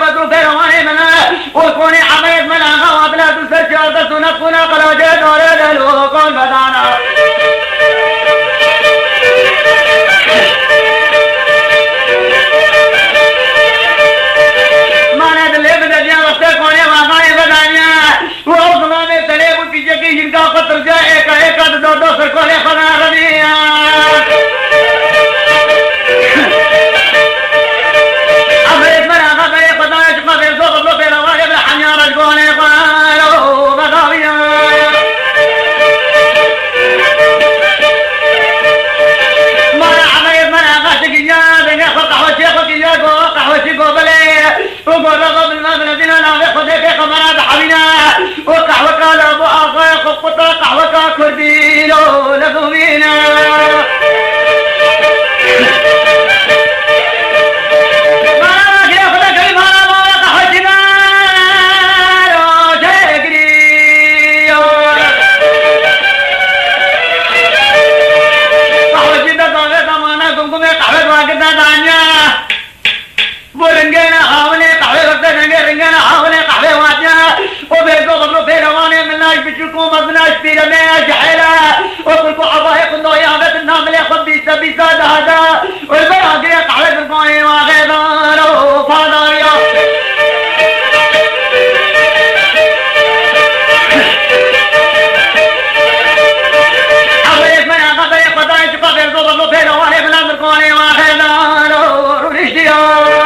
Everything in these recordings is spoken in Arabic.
بدر فيرواني منا وكوني عميد منا غوابنا تسجل تسنقنا قراجة ورد الوقون بدانا مانا دلے بدجا وقت کونے واقعی بدانیا ووصلہ میں تلے وہ پیچھے کی جن کا قطر جائے ایک دو دو سر کونے خدا ربیہ ابریت من آقا بے خدا شکا بے زوق لو بے روائی بے حنیارت کونے قالو بداویہ مانا عبریت من آقا شکیہ دنگا قحوة شیخو کیہ قحوة شیخو بلے وقال رغب المبلدين ناغي خديك خمرات حبينا وقحوك لابو آغاي خفتا قحوك كردينو لذوبينا مانا كي أخذك المانا مولا قحوشنا رو شكريو قحوشنا طاغي تمانا كمكمي قحوك واقدا دانيا ورنجنا حاولي قحوة وقت رنجنا حاولي قحوة واتنا وبيرقو قبلو فيرواني مناش بشكو مبناش بيرمينا جحيلا وقلقو عباهي قلو يابت النامل يخب بيسا بيسا دهدا والبراقية قحوة القواني واغيضانو فاضاريا عبايك من عقبايا قضايا شقا بيرقو قبلو فيرواني مناش القواني واغيضانو رشديا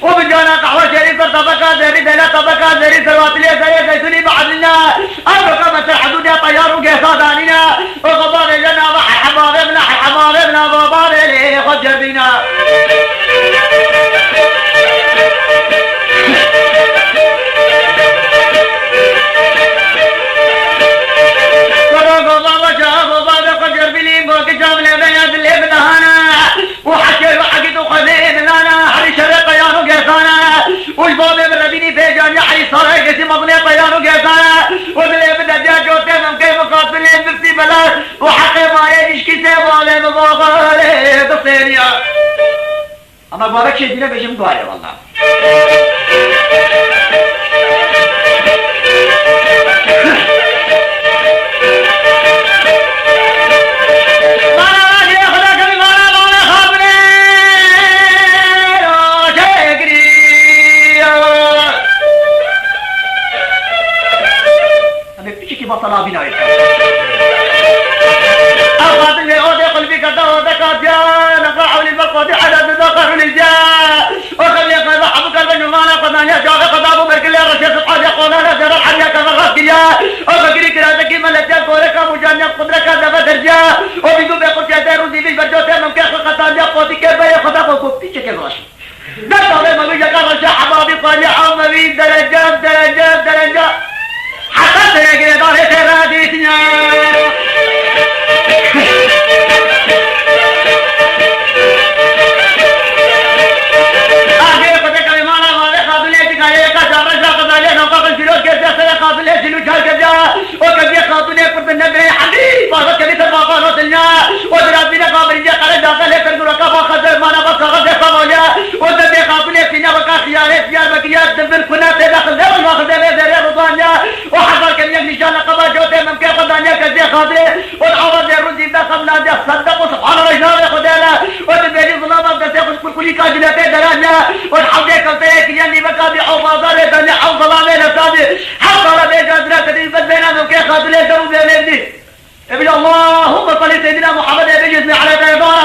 وبجانا قهوة شريف طبقة زري دلا طبقة زري سرواتلية زري زيتوني بعدنا أبقى مثل حدود طيار وقيصة دانينا وقبار جنا حبابنا حبابنا بابار ليه خد جبينا وحكي وحكيت وخذين لنا حري شرق طيانو قيسانا والباب بالربيني فيجان يحري صاري قسي مضني طيانو قيسانا وبالي بدجاج وتمم كيف قاتلين بفتي بلا وحقي مالي نشكي سيبالي مضاقالي بصيريا اما بابك شدينا بيشم قوالي والله بطلا بنا أخذ اللي أودي قلبي كده ودكات يا نقرأ للبقوة حدث ذكر للجاء وخذ يقضى حبك البنيمان قضان يا جاغ قضاب بركل يا رشيد سبحان يقولنا جرى الحرية كفرغت يا وفكري كراتك ملجا كورك مجانب قدرك دفت رجاء وبيدو بيقول جاده روزي بالبرجوت ممكن قطان يا قوتي كيف يقضى وكفتي شكل رشي دكتور ما بيجا كرشا حبابي طالع مبي درجات حتى تلاقي داري تراديتنا أخي قدك بمانا غالي قابليتك عليك شارجا قضالي نوقف الجلوس كذا سنة قابلية جلوشال كذا وكذا قابلية قرب النبي حقي فاغت كبير المقال وصلنا ودرابينا قابلية قرد داخل يكرد ركابا خزر مانا بس خزر قابلية ودبي قابلية فينا بكا خياري خيار بكيات دبر كنا تداخل دبر ما خزر بيزرية رضوانيا وحضر كمية نشان قبا جوتي ممكن قضانيا كذي خاطري والعوض الرزي داخل نادي صدق سبحان الله جناب خدانا ودبيري ظلام أبدا كل كاجلتي درانا والحمد كلتي كياني بكا بحفاظة دنيا حوض ظلامي نتابي حضر بيجادنا كذي بدنا ممكن خاطري درو بيمدي ابن اللهم صل سيدنا محمد بجسم على تيضانا